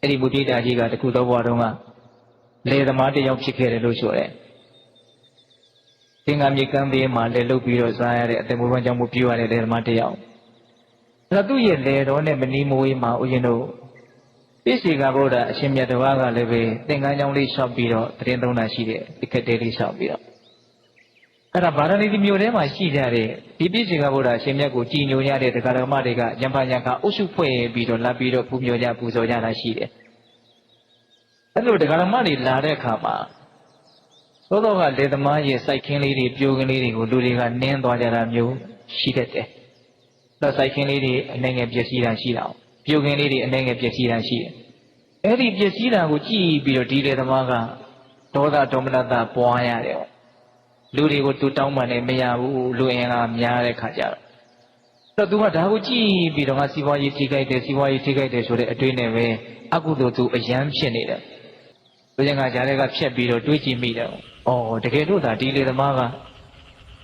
အဲ့ဒီမူတိတာကြီးကတခုသောဘဝတုန်းကလေသမားတစ်ယောက်ဖြစ်ခဲ့တယ်လို့ဆိုရဲသင်္ကန်းမြေကမ်းဘေးမှာလေလုတ်ပြီးတော့စားရတဲ့အတမူပန်းကြောင့်မပြုရတဲ့လေသမားတစ်ယောက်အဲ့သူ့ရဲ့လေတော်နဲ့မနီးမဝေးမှာဦးဇင်းတို့ပြည့်စေကဗုဒ္ဓအရှင်မြတ်တော်ကလည်းပဲသင်္ကန်းကြောင့်လေးလျှောက်ပြီးတော့တရင်သုံးတာရှိတဲ့ဒီခက်တဲလေးလျှောက်ပြီးတော့အဲ့ဒါဗာရာဏသီမြို့ထဲမှာရှိကြတဲ့ဒီပြည့်စေကဗုဒ္ဓအရှင်မြတ်ကိုကြည်ညိုကြတဲ့တရားဓမ္မတွေကယံဖယံခါအုပ်စုဖွဲ့ပြီးတော့လာပြီးတော့ပူမျောကြပူဇော်ကြတာရှိတယ်အဲ့လိုတရားဓမ္မတွေလာတဲ့အခါမှာသောသောကလေသမားရဲ့စိုက်ခင်းလေးတွေပြိုခင်းလေးတွေကိုလူတွေကနင်းသွားကြတာမျိုးရှိတတ်တယ်။တော့စိုက်ခင်းလေးတွေအနေငယ်ပျက်စီးတာရှိတာ။ပြိုခင်းလေးတွေအနေငယ်ပျက်စီးတာရှိတယ်။အဲ့ဒီပျက်စီးတာကိုကြည့်ပြီးတော့ဒီလေသမားကဒေါသဒေါမနတပွားရတယ်။လူတွေကိုတူတောင်းမှလည်းမရဘူးလူအင်အားများတဲ့ခါကျတော့သူကဒါကိုကြည့်ပြီးတော့ငါစီးပွားရေးထိခိုက်တယ်စီးပွားရေးထိခိုက်တယ်ဆိုတဲ့အတွေးနဲ့ပဲအကုသိုလ်သူအယမ်းဖြစ်နေတယ်။လူကျင်ကဂျားတွေကဖြတ်ပြီးတော့တွေးကြည့်မိတယ်။အော်တကယ်လို့ဒါဒီလေသမားက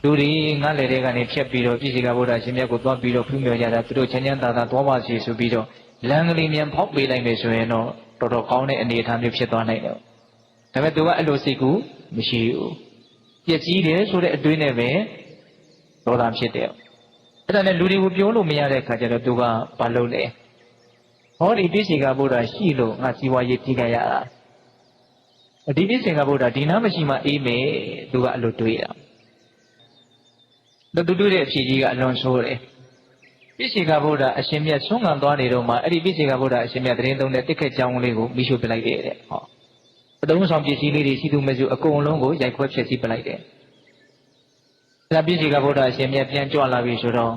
လူတွေငါလေတွေကနေဖြတ်ပြီးတော့ပြည့်စေကဗုဒ္ဓရှင်မြတ်ကိုသွားပြီးတော့ဖူးမြော်ကြတာသူတို့ချမ်းချမ်းသာသာသွားပါစေဆိုပြီးတော့လမ်းကလေးမြန်ဖောက်ပေးလိုက်မယ်ဆိုရင်တော့တော်တော်ကောင်းတဲ့အနေအထားမျိုးဖြစ်သွားနိုင်တယ်။ဒါပေမဲ့သူကအဲ့လိုစိတ်ကူးမရှိဘူး။ပျက်စီးတယ်ဆိုတဲ့အတွေးနဲ့ပဲဒေါသဖြစ်တယ်။အဲ့ဒါနဲ့လူတွေကိုပြောလို့မရတဲ့ခါကျတော့သူကဘာလုပ်လဲ။ဟောဒီပြည့်စေကဗုဒ္ဓရှိလို့ငါစီဝါရေးထိခိုက်ရတာ။ဒီပြည့်စေကဗုဒ္ဓဒီနားမရှိမှအေးမယ်သူကအဲ့လိုတွေးတာ။သူတွေးတဲ့အဖြစ်ကြီးကအလွန်ဆိုးတယ်။ပြည့်စေကဗုဒ္ဓအရှင်မြတ်ဆုံးခံသွားနေတော့မှအဲ့ဒီပြည့်စေကဗုဒ္ဓအရှင်မြတ်တရင်သုံးတဲ့တစ်ခက်ကြောင်းလေးကိုမိရှုပလိုက်တယ်တဲ့။ဟောအတုံးဆောင်ပစ္စည်းလေးတွေရှိသူမရှိအကုန်လုံးကိုရိုက်ခွဲဖျက်ဆီးပလိုက်တယ်။ဒါပြည့်စေကဗုဒ္ဓအရှင်မြတ်ပြန်ကြွလာပြီဆိုတော့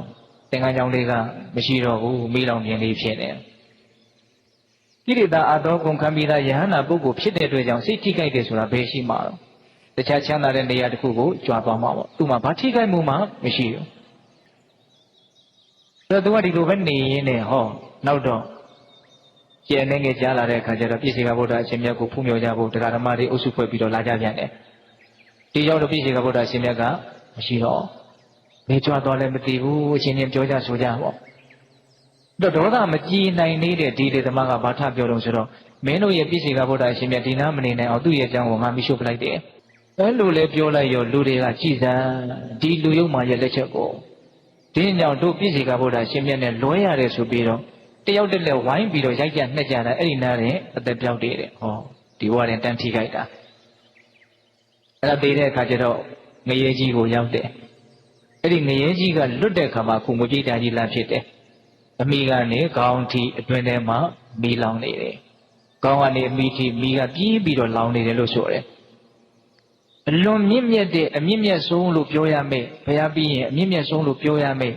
သင်္ကန်းကြောင်းလေးကမရှိတော့ဘူးမိလောင်ပြင်းလေးဖြစ်နေ။ကိရိတာအတော်ကုန်ခံပြီးသားယဟန္တာပုဂ္ဂိုလ်ဖြစ်တဲ့အတွက်ကြောင့်စိတ်ထိခိုက်တယ်ဆိုတာဘယ်ရှိမှာတော့တခြားချမ်းသာတဲ့နေရာတစ်ခုကိုကြွားသွားမှာပေါ့။သူ့မှာဘာထိခိုက်မှုမှမရှိဘူး။ဒါသူကဒီလိုပဲနေရင်းနဲ့ဟောနောက်တော့ကျန်နေငယ်ကြားလာတဲ့အခါကျတော့ပြည့်စေကဗုဒ္ဓအရှင်မြတ်ကိုဖူးမြော်ကြဖို့တရားဓမ္မတွေအုပ်စုဖွဲ့ပြီးတော့လာကြပြန်တယ်။ဒီရောက်တော့ပြည့်စေကဗုဒ္ဓအရှင်မြတ်ကမရှိတော့ဘယ်ကြွားသွားလဲမသိဘူးအချင်းချင်းပြောကြဆိုကြပေါ့။ဒေါသမကြည်နိုင်နေတဲ့ဒီလေသမားကဘာထပြောတော့ဆိုတော့မင်းတို့ရဲ့ပြည့်စေကဗုဒ္ဓအရှင်မြတ်ဒီနားမနေနိုင်အောင်သူ့ရဲ့အကြောင်းကိုငါမိရှုပလိုက်တယ်။အဲလိုလေပြောလိုက်ရောလူတွေကကြည်စမ်းဒီလူယုံမာရဲ့လက်ချက်ကိုဒီညောင်တို့ပြည့်စေကဗုဒ္ဓအရှင်မြတ်နဲ့လွဲရတယ်ဆိုပြီးတော့တယောက်တည်းလည်းဝိုင်းပြီးတော့ရိုက်ကြနှက်ကြတာအဲ့ဒီနားတဲ့အသက်ပြောက်တယ်တဲ့ဟောဒီဘဝရင်တန်းထိခိုက်တာအဲ့ဒါသေးတဲ့အခါကျတော့ငရေကြီးကိုရောက်တယ်အဲ့ဒီငရေကြီးကလွတ်တဲ့အခါမှာခုမပြေးတာကြီးလာဖြစ်တယ်အမိကနေခေါင်းထိအတွင်းထဲမှာမီးလောင်နေတယ်ခေါင်းကနေအမိထိမီးကပြေးပြီးတော့လောင်နေတယ်လို့ဆိုတယ်အလွန်မြင့်မြတ်တဲ့အမြင့်မြတ်ဆုံးလို့ပြောရမယ်ဘုရားပြီးရင်အမြင့်မြတ်ဆုံးလို့ပြောရမယ်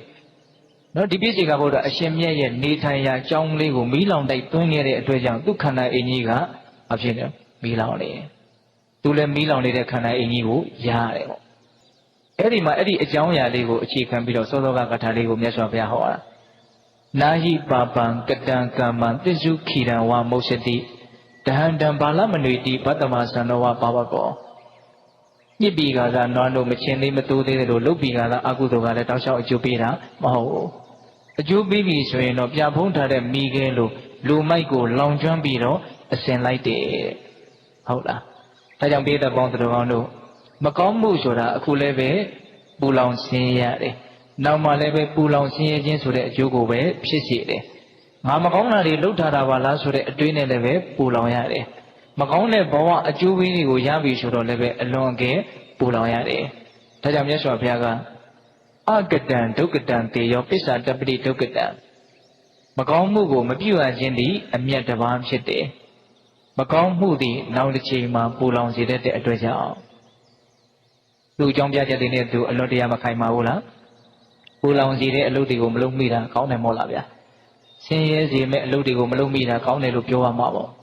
နော်ဒီပြည့်စေကဗုဒ္ဓအရှင်မြတ်ရဲ့နေထိုင်ရာအကြောင်းလေးကိုမီးလောင်တိုက်သွင်းခဲ့တဲ့အတွက်ကြောင့်သူခန္ဓာအင်ကြီးကအဖြစ်နဲ့မီးလောင်နေတယ်သူလည်းမီးလောင်နေတဲ့ခန္ဓာအင်ကြီးကိုရရတယ်ပေါ့အဲ့ဒီမှာအဲ့ဒီအကြောင်းအရာလေးကိုအခြေခံပြီးတော့စောစောကကထာလေးကိုမြတ်စွာဘုရားဟောတာနာဟိပါပံကတံကမ္မံသစ္စုခိရံဝမုစ္စတိတဟန္တံဘာလမနွေတိဘတ္တမသံတော်ဝပါပကောညစ်ပြီးကသာနွားတို့မချင်းသေးမတိုးသေးတယ်လို့လုတ်ပြီးကသာအကုသိုလ်ကလည်းတောက်လျှောက်အကျိုးပေးတာမဟုတ်ဘူးအကျိုးပေးပြီဆိုရင်တော့ပြဖုံးထားတဲ့မိခဲလို့လူမိုက်ကိုလောင်ကျွမ်းပြီးတော့အစင်လိုက်တယ်ဟုတ်လားဒါကြောင့်ပိဋကပေါင်းတော်ကောင်းတို့မကောင်းမှုဆိုတာအခုလည်းပဲပူလောင်ဆင်းရတယ်နောက်မှလည်းပဲပူလောင်ဆင်းရဲခြင်းဆိုတဲ့အကျိုးကိုပဲဖြစ်စေတယ်ငါမကောင်းတာတွေလုပ်ထားတာပါလားဆိုတဲ့အတွေးနဲ့လည်းပဲပူလောင်ရတယ်မကောင်းတဲ့ဘဝအကျိုးပေးတွေကိုရပြီဆိုတော့လည်းပဲအလွန်ကဲပူလောင်ရတယ်ဒါကြောင့်မြတ်စွာဘုရားကအကတံဒုက္ကတံတေယောပစ္ဆာတပတိဒုက္ကတံမကောင်းမှုကိုမပြုရခြင်းသည်အမြတ်တစ်ပါးဖြစ်တယ်မကောင်းမှုသည်နောက်တစ်ချိန်မှာပူလောင်စေတတ်တဲ့အတွက်ကြောင့်သူအကြောင်းပြချက်တွေနဲ့သူအလွန်တရာမခိုင်ပါဘူးလားပူလောင်စေတဲ့အလုပ်တွေကိုမလုပ်မိတာကောင်းတယ်မို့လားဗျာဆင်းရဲစေမဲ့အလုပ်တွေကိုမလုပ်မိတာကောင်းတယ်လို့ပြောရမှာပေါ့